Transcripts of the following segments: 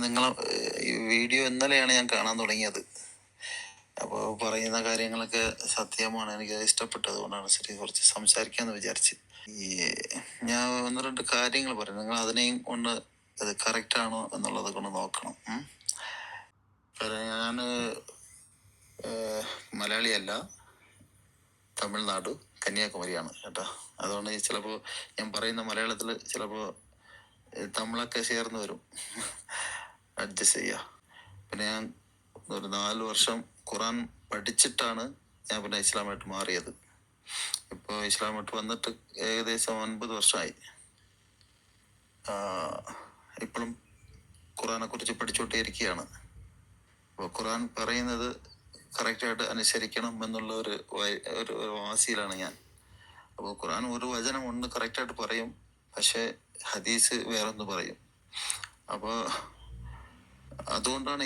നിങ്ങളെ ഈ വീഡിയോ ഇന്നലെയാണ് ഞാൻ കാണാൻ തുടങ്ങിയത്. അപ്പോൾ പറയുന്ന കാര്യങ്ങളൊക്കെ സത്യമാണ്, എനിക്ക് ഇഷ്ടപ്പെട്ടത്. അതുകൊണ്ടാണ് ശരി കുറച്ച് സംസാരിക്കാമെന്ന് വിചാരിച്ച്. ഈ ഞാൻ 1-2 കാര്യങ്ങൾ പറയും, നിങ്ങൾ അതിനെയും കൊണ്ട് അത് കറക്റ്റ് ആണോ എന്നുള്ളത് കൊണ്ട് നോക്കണം. ഞാൻ മലയാളിയല്ല, തമിഴ്നാട് കന്യാകുമാരിയാണ് കേട്ടോ. അതുകൊണ്ട് ചിലപ്പോൾ ഞാൻ പറയുന്ന മലയാളത്തിൽ ചിലപ്പോൾ തമിഴൊക്കെ ചേർന്ന് വരും, അഡ്ജസ്റ്റ് ചെയ്യുക. പിന്നെ ഞാൻ ഒരു 4 വർഷം ഖുറാൻ പഠിച്ചിട്ടാണ് ഞാൻ പിന്നെ ഇസ്ലാമായിട്ട് മാറിയത്. ഇപ്പോൾ ഇസ്ലാമായിട്ട് വന്നിട്ട് ഏകദേശം 9 വർഷമായി. ഇപ്പോഴും ഖുറാനെ കുറിച്ച് പഠിച്ചോട്ടേ ഇരിക്കുകയാണ്. അപ്പോൾ ഖുറാൻ പറയുന്നത് കറക്റ്റായിട്ട് അനുസരിക്കണം എന്നുള്ള ഒരു വാശിയിലാണ് ഞാൻ. അപ്പോൾ ഖുറാൻ ഒരു വചനം ഒന്ന് കറക്റ്റായിട്ട് പറയും, പക്ഷേ ഹദീസ് വേറൊന്ന് പറയും. അപ്പോൾ അതുകൊണ്ടാണ്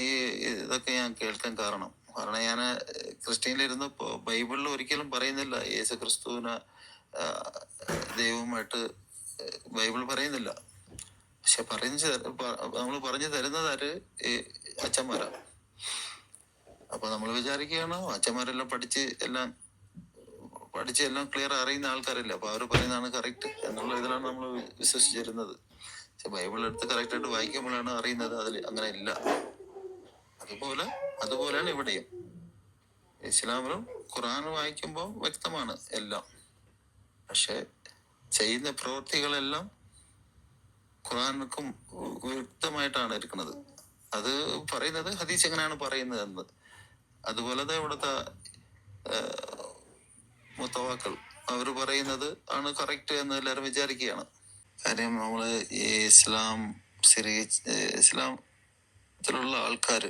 ഇതൊക്കെ ഞാൻ കേൾക്കാൻ കാരണം. ഞാൻ ക്രിസ്ത്യനിലിരുന്നപ്പോൾ ബൈബിളിൽ ഒരിക്കലും പറയുന്നില്ല യേശു ക്രിസ്തുവിനെ ദൈവമായിട്ട് ബൈബിൾ പറയുന്നില്ല. പക്ഷെ നമ്മൾ പറഞ്ഞു തരുന്നത് ആര്? അച്ഛന്മാരാണ്. അപ്പൊ നമ്മൾ വിചാരിക്കുകയാണ് അച്ഛന്മാരെല്ലാം പഠിച്ച് എല്ലാം ക്ലിയർ അറിയുന്ന ആൾക്കാരില്ല, അപ്പൊ അവർ പറയുന്നതാണ് കറക്റ്റ് എന്നുള്ള ഇതിലാണ് നമ്മൾ വിശ്വസിച്ചിരുന്നത്. പക്ഷെ ബൈബിൾ എടുത്ത് കറക്റ്റായിട്ട് വായിക്കുമ്പോഴാണ് അറിയുന്നത് അതിൽ അങ്ങനെ ഇല്ല. അതുപോലെയാണ് ഇവിടെയും. ഇസ്ലാമിലും ഖുറാൻ വായിക്കുമ്പോൾ വ്യക്തമാണ് എല്ലാം, പക്ഷെ ചെയ്യുന്ന പ്രവൃത്തികളെല്ലാം ഖുറാനുക്കും വ്യക്തമായിട്ടാണ് ഇരിക്കുന്നത്. അത് പറയുന്നത് ഹദീസ് എങ്ങനെയാണ് പറയുന്നത് എന്ന്. അതുപോലെ ഇവിടുത്തെ മുത്തവാക്കൾ അവർ പറയുന്നത് ആണ് കറക്റ്റ് എന്ന് എല്ലാവരും വിചാരിക്കുകയാണ്. കാര്യം നമ്മള് ഈ ഇസ്ലാമത്തിലുള്ള ആൾക്കാർ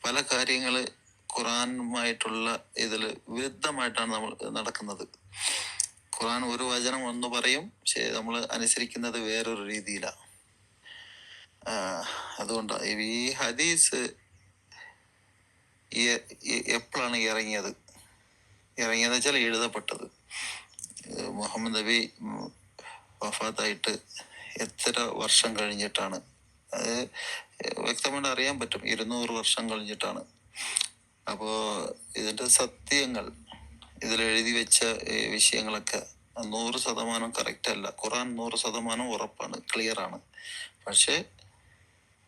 പല കാര്യങ്ങള് ഖുറാനുമായിട്ടുള്ള ഇതില് വിരുദ്ധമായിട്ടാണ് നമ്മൾ നടക്കുന്നത്. ഖുറാൻ ഒരു വചനം ഒന്ന് പറയും, പക്ഷെ നമ്മൾ അനുസരിക്കുന്നത് വേറൊരു രീതിയിലാണ്. അതുകൊണ്ടാണ് ഈ ഹദീസ് എപ്പോഴാണ് ഇറങ്ങിയത് വെച്ചാൽ എഴുതപ്പെട്ടത് മുഹമ്മദ് നബി വഫാത്തായിട്ട് എത്ര വർഷം കഴിഞ്ഞിട്ടാണ്. അത് വ്യക്തമായിട്ട് അറിയാൻ പറ്റും, 200 വർഷം കഴിഞ്ഞിട്ടാണ്. അപ്പോ ഇതിന്റെ സത്യങ്ങൾ ഇതിൽ എഴുതി വെച്ച വിഷയങ്ങളൊക്കെ 100% കറക്റ്റ് അല്ല. ഖുറാൻ 100% ഉറപ്പാണ്, ക്ലിയർ ആണ്. പക്ഷെ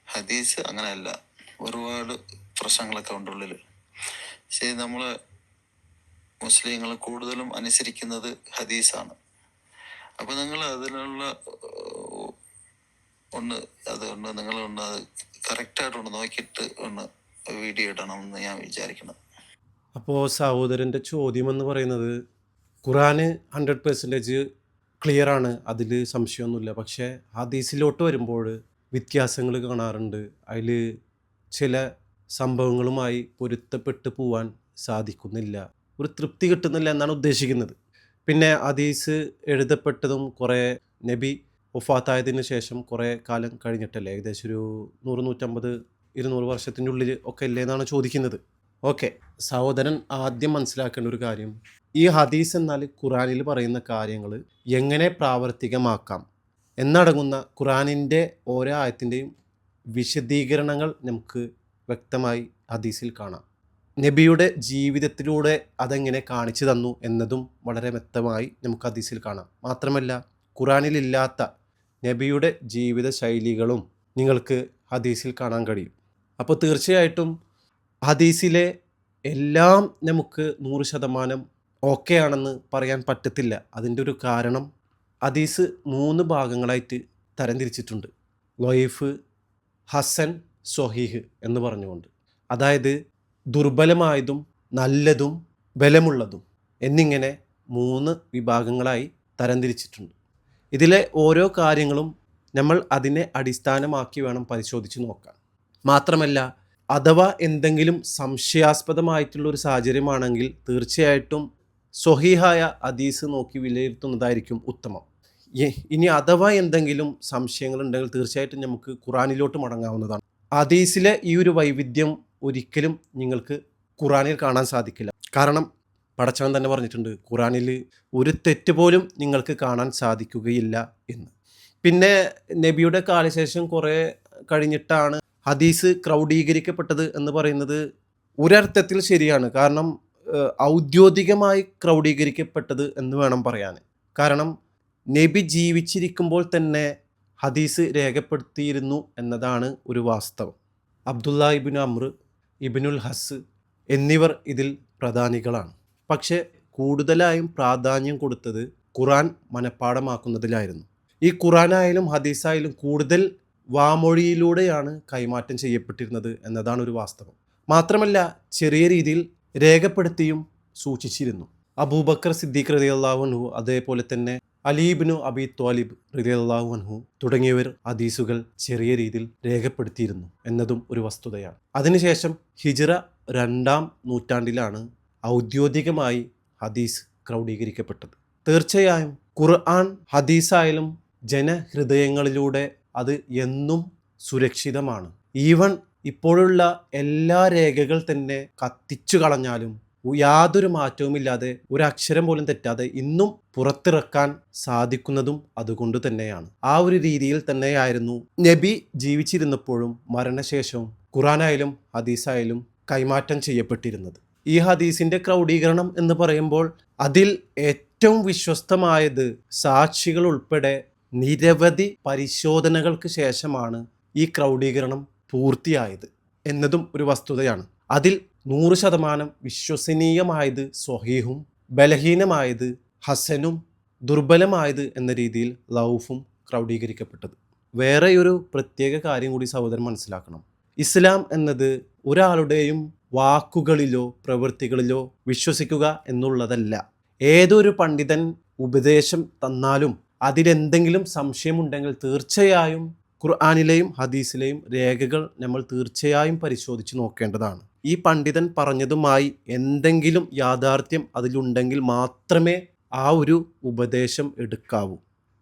ഹദീസ് അങ്ങനെയല്ല, ഒരുപാട് പ്രശ്നങ്ങളൊക്കെ ഉണ്ട് ഉള്ളില്. പക്ഷെ നമ്മള് മുസ്ലിങ്ങൾ കൂടുതലും അനുസരിക്കുന്നത് ഹദീസാണ്. അപ്പൊ നിങ്ങൾ അതിനുള്ള അതുകൊണ്ട് നിങ്ങൾ അത് കറക്റ്റായിട്ടൊന്ന് നോക്കിയിട്ട് ഒന്ന് വീഡിയോ ഇടണം എന്ന് ഞാൻ വിചാരിക്കണം. അപ്പോൾ സഹോദരൻ്റെ ചോദ്യം എന്ന് പറയുന്നത്, ഖുറാന് 100% ക്ലിയർ ആണ്, അതിൽ സംശയമൊന്നുമില്ല. പക്ഷേ ഹദീസിലോട്ട് വരുമ്പോൾ വ്യത്യാസങ്ങൾ കാണാറുണ്ട്. അതിൽ ചില സംഭവങ്ങളുമായി പൊരുത്തപ്പെട്ട് പോവാൻ സാധിക്കുന്നില്ല, ഒരു തൃപ്തി കിട്ടുന്നില്ല എന്നാണ് ഉദ്ദേശിക്കുന്നത്. പിന്നെ ഹദീസ് എഴുതപ്പെട്ടതും കുറേ നബി വഫാത്തായതിനു ശേഷം കുറേ കാലം കഴിഞ്ഞിട്ടല്ലേ, ഏകദേശം ഒരു 100-150-200 വർഷത്തിൻ്റെ ഉള്ളിൽ ഒക്കെ അല്ലേ എന്നാണ് ചോദിക്കുന്നത്. ഓക്കെ, സഹോദരൻ ആദ്യം മനസ്സിലാക്കേണ്ട ഒരു കാര്യം, ഈ ഹദീസ് എന്നാൽ ഖുറാനിൽ പറയുന്ന കാര്യങ്ങൾ എങ്ങനെ പ്രാവർത്തികമാക്കാം എന്നടങ്ങുന്ന ഖുറാനിൻ്റെ ഓരോ ആയത്തിൻ്റെയും വിശദീകരണങ്ങൾ നമുക്ക് വ്യക്തമായി ഹദീസിൽ കാണാം. നബിയുടെ ജീവിതത്തിലൂടെ അതെങ്ങനെ കാണിച്ചു തന്നു എന്നതും വളരെ വ്യക്തമായി നമുക്ക് ഹദീസിൽ കാണാം. മാത്രമല്ല ഖുറാനിലില്ലാത്ത നബിയുടെ ജീവിത ശൈലികളും നിങ്ങൾക്ക് ഹദീസിൽ കാണാൻ കഴിയും. അപ്പോൾ തീർച്ചയായിട്ടും ഹദീസിലെ എല്ലാം നമുക്ക് 100% ഓക്കെ ആണെന്ന് പറയാൻ പറ്റത്തില്ല. അതിൻ്റെ ഒരു കാരണം ഹദീസ് 3 ഭാഗങ്ങളായിട്ട് തരംതിരിച്ചിട്ടുണ്ട്: ലൊയ്ഫ്, ഹസൻ, സ്വഹീഹ് എന്ന് പറഞ്ഞുകൊണ്ട്. അതായത് ദുർബലമായതും നല്ലതും ബലമുള്ളതും എന്നിങ്ങനെ 3 വിഭാഗങ്ങളായി തരംതിരിച്ചിട്ടുണ്ട്. ഇതിലെ ഓരോ കാര്യങ്ങളും നമ്മൾ അതിനെ അടിസ്ഥാനമാക്കി വേണം പരിശോധിച്ച് നോക്കാൻ. മാത്രമല്ല അഥവാ എന്തെങ്കിലും സംശയാസ്പദമായിട്ടുള്ളൊരു സാഹചര്യമാണെങ്കിൽ തീർച്ചയായിട്ടും സ്വഹീഹായ ഹദീസ് നോക്കി വിലയിരുത്തുന്നതായിരിക്കും ഉത്തമം. ഇനി അഥവാ എന്തെങ്കിലും സംശയങ്ങളുണ്ടെങ്കിൽ തീർച്ചയായിട്ടും നമുക്ക് ഖുറാനിലോട്ട് മടങ്ങാവുന്നതാണ്. ഹദീസിലെ ഈ ഒരു വൈവിധ്യം ഒരിക്കലും നിങ്ങൾക്ക് ഖുറാനിൽ കാണാൻ സാധിക്കില്ല. കാരണം പടച്ചവൻ തന്നെ പറഞ്ഞിട്ടുണ്ട്, ഖുറാനിൽ ഒരു തെറ്റ് പോലും നിങ്ങൾക്ക് കാണാൻ സാധിക്കുകയില്ല എന്ന്. പിന്നെ നബിയുടെ കാലശേഷം കുറേ കഴിഞ്ഞിട്ടാണ് ഹദീസ് ക്രൗഡീകരിക്കപ്പെട്ടത് എന്ന് പറയുന്നത് ഒരർത്ഥത്തിൽ ശരിയാണ്. കാരണം ഔദ്യോഗികമായി ക്രൗഡീകരിക്കപ്പെട്ടത് എന്ന് വേണം പറയാൻ. കാരണം നബി ജീവിച്ചിരിക്കുമ്പോൾ തന്നെ ഹദീസ് രേഖപ്പെടുത്തിയിരുന്നു എന്നതാണ് ഒരു വാസ്തവം. അബ്ദുല്ല ഇബ്നു അംർ, ഇബ്നുൽ ഹസ് എന്നിവർ ഇതിൽ പ്രധാനികളാണ്. പക്ഷേ കൂടുതലായും പ്രാധാന്യം കൊടുത്തത് ഖുർആൻ മനഃപ്പാഠമാക്കുന്നതിലായിരുന്നു. ഈ ഖുർആനായാലും ഹദീസായാലും കൂടുതൽ വാമൊഴിയിലൂടെയാണ് കൈമാറ്റം ചെയ്യപ്പെട്ടിരുന്നത് എന്നതാണ് ഒരു വാസ്തവം. മാത്രമല്ല ചെറിയ രീതിയിൽ രേഖപ്പെടുത്തിയും സൂക്ഷിച്ചിരുന്നു. അബൂബക്കർ സിദ്ദീഖ് റളിയല്ലാഹു അൻഹു, അതേപോലെ തന്നെ അലി ഇബ്നു അബി ത്വാലിബ് റളിയല്ലാഹു അൻഹു തുടങ്ങിയവർ ഹദീസുകൾ ചെറിയ രീതിയിൽ രേഖപ്പെടുത്തിയിരുന്നു എന്നതും ഒരു വസ്തുതയാണ്. അതിനുശേഷം ഹിജ്റ 2-ാം നൂറ്റാണ്ടിലാണ് ഔദ്യോഗികമായി ഹദീസ് ക്രൗഡീകരിക്കപ്പെട്ടത്. തീർച്ചയായും ഖുർആൻ ഹദീസായാലും ജനഹൃദയങ്ങളിലൂടെ അത് എന്നും സുരക്ഷിതമാണ്. ഈവൻ ഇപ്പോഴുള്ള എല്ലാ രേഖകൾ തന്നെ കത്തിച്ചു കളഞ്ഞാലും യാതൊരു മാറ്റവുമില്ലാതെ ഒരു അക്ഷരം പോലും തെറ്റാതെ ഇന്നും പുറത്തിറക്കാൻ സാധിക്കുന്നതും അതുകൊണ്ട് തന്നെയാണ്. ആ ഒരു രീതിയിൽ തന്നെയായിരുന്നു നബി ജീവിച്ചിരുന്നപ്പോഴും മരണശേഷവും ഖുർആനായാലും ഹദീസായാലും കൈമാറ്റം ചെയ്യപ്പെട്ടിരുന്നത്. ഈ ഹദീസിന്റെ ക്രൗഡീകരണം എന്ന് പറയുമ്പോൾ അതിൽ ഏറ്റവും വിശ്വസ്തമായത് സാക്ഷികൾ ഉൾപ്പെടെ നിരവധി പരിശോധനകൾക്ക് ശേഷമാണ് ഈ ക്രൗഡീകരണം പൂർത്തിയായത് എന്നതും ഒരു വസ്തുതയാണ്. അതിൽ 100% വിശ്വസനീയമായത് സ്വഹീഹും, ബലഹീനമായത് ഹസനും, ദുർബലമായത് എന്ന രീതിയിൽ ലൗഫും ക്രൗഡീകരിക്കപ്പെട്ടത്. വേറെയൊരു പ്രത്യേക കാര്യം കൂടി സഹോദരൻ മനസ്സിലാക്കണം. ഇസ്ലാം എന്നത് ഒരാളുടെയും വാക്കുകളിലോ പ്രവൃത്തികളിലോ വിശ്വസിക്കുക എന്നുള്ളതല്ല. ഏതൊരു പണ്ഡിതൻ ഉപദേശം തന്നാലും അതിലെന്തെങ്കിലും സംശയമുണ്ടെങ്കിൽ തീർച്ചയായും ഖുർആനിലെയും ഹദീസിലെയും രേഖകൾ നമ്മൾ തീർച്ചയായും പരിശോധിച്ച് നോക്കേണ്ടതാണ്. ഈ പണ്ഡിതൻ പറഞ്ഞതുമായി എന്തെങ്കിലും യാഥാർത്ഥ്യം അതിലുണ്ടെങ്കിൽ മാത്രമേ ആ ഒരു ഉപദേശം എടുക്കാവൂ.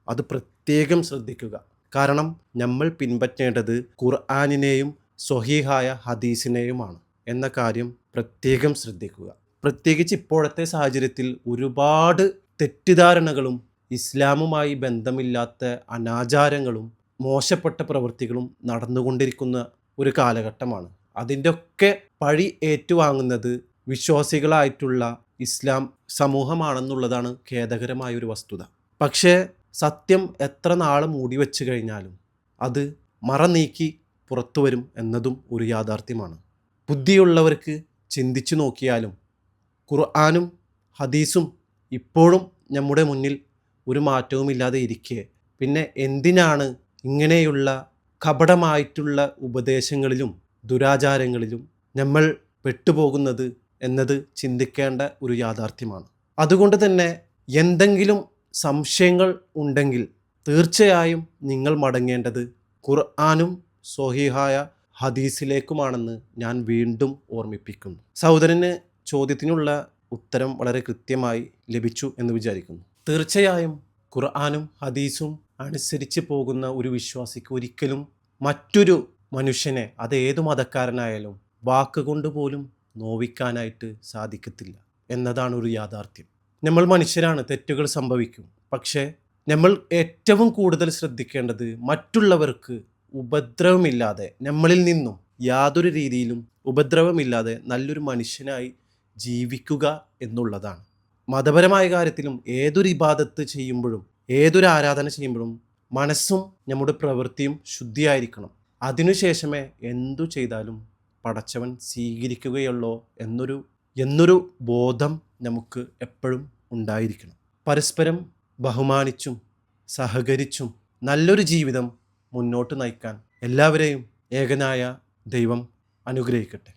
അത് പ്രത്യേകം ശ്രദ്ധിക്കുക. കാരണം നമ്മൾ പിൻപറ്റേണ്ടത് ഖുർആനിനെയും സ്വഹീഹായ ഹദീസിനെയുമാണ് എന്ന കാര്യം പ്രത്യേകം ശ്രദ്ധിക്കുക. പ്രത്യേകിച്ച് ഇപ്പോഴത്തെ സാഹചര്യത്തിൽ ഒരുപാട് തെറ്റിദ്ധാരണകളും ഇസ്ലാമുമായി ബന്ധമില്ലാത്ത അനാചാരങ്ങളും മോശപ്പെട്ട പ്രവൃത്തികളും നടന്നുകൊണ്ടിരിക്കുന്ന ഒരു കാലഘട്ടമാണ്. അതിൻ്റെ ഒക്കെ പഴി ഏറ്റുവാങ്ങുന്നത് വിശ്വാസികളായിട്ടുള്ള ഇസ്ലാം സമൂഹമാണെന്നുള്ളതാണ് ഖേദകരമായ ഒരു വസ്തുത. പക്ഷേ സത്യം എത്ര നാൾ മൂടി വെച്ച് കഴിഞ്ഞാലും അത് മറ നീക്കി പുറത്തു വരും എന്നതും ഒരു യാഥാർത്ഥ്യമാണ്. ബുദ്ധിയുള്ളവർക്ക് ചിന്തിച്ചു നോക്കിയാലും ഖുർആനും ഹദീസും ഇപ്പോഴും നമ്മുടെ മുന്നിൽ ഒരു മാറ്റവുമില്ലാതെ ഇരിക്കെ പിന്നെ എന്തിനാണ് ഇങ്ങനെയുള്ള കപടമായിട്ടുള്ള ഉപദേശങ്ങളിലും ദുരാചാരങ്ങളിലും നമ്മൾ പെട്ടുപോകുന്നത് എന്നത് ചിന്തിക്കേണ്ട ഒരു യാഥാർത്ഥ്യമാണ്. അതുകൊണ്ട് തന്നെ എന്തെങ്കിലും സംശയങ്ങൾ ഉണ്ടെങ്കിൽ തീർച്ചയായും നിങ്ങൾ മടങ്ങേണ്ടത് ഖുർആനും സ്വഹീഹായ ഹദീസിലേക്കുമാണെന്ന് ഞാൻ വീണ്ടും ഓർമ്മിപ്പിക്കുന്നു. സഹോദരന് ചോദ്യത്തിനുള്ള ഉത്തരം വളരെ കൃത്യമായി ലഭിച്ചു എന്ന് വിചാരിക്കുന്നു. തീർച്ചയായും ഖുർആനും ഹദീസും അനുസരിച്ച് പോകുന്ന ഒരു വിശ്വാസിക്ക് ഒരിക്കലും മറ്റൊരു മനുഷ്യനെ, അത് ഏതു മതക്കാരനായാലും വാക്കുകൊണ്ട് പോലും നോവിക്കാനായിട്ട് സാധിക്കത്തില്ല എന്നതാണ് ഒരു യാഥാർത്ഥ്യം. നമ്മൾ മനുഷ്യരാണ്, തെറ്റുകൾ സംഭവിക്കും. പക്ഷേ നമ്മൾ ഏറ്റവും കൂടുതൽ ശ്രദ്ധിക്കേണ്ടത് മറ്റുള്ളവർക്ക് ഉപദ്രവമില്ലാതെ, നമ്മളിൽ നിന്നും യാതൊരു രീതിയിലും ഉപദ്രവമില്ലാതെ നല്ലൊരു മനുഷ്യനായി ജീവിക്കുക എന്നുള്ളതാണ്. മതപരമായ കാര്യത്തിലും ഏതൊരു ഇബാദത്ത് ചെയ്യുമ്പോഴും ഏതൊരു ആരാധന ചെയ്യുമ്പോഴും മനസ്സും നമ്മുടെ പ്രവൃത്തിയും ശുദ്ധിയായിരിക്കണം. അതിനുശേഷമേ എന്തു ചെയ്താലും പടച്ചവൻ സ്വീകരിക്കുകയുള്ളൂ എന്നൊരു ബോധം നമുക്ക് എപ്പോഴും ഉണ്ടായിരിക്കണം. പരസ്പരം ബഹുമാനിച്ചും സഹകരിച്ചും നല്ലൊരു ജീവിതം മുന്നോട്ട് നയിക്കാൻ എല്ലാവരെയും ഏകനായ ദൈവം അനുഗ്രഹിക്കട്ടെ.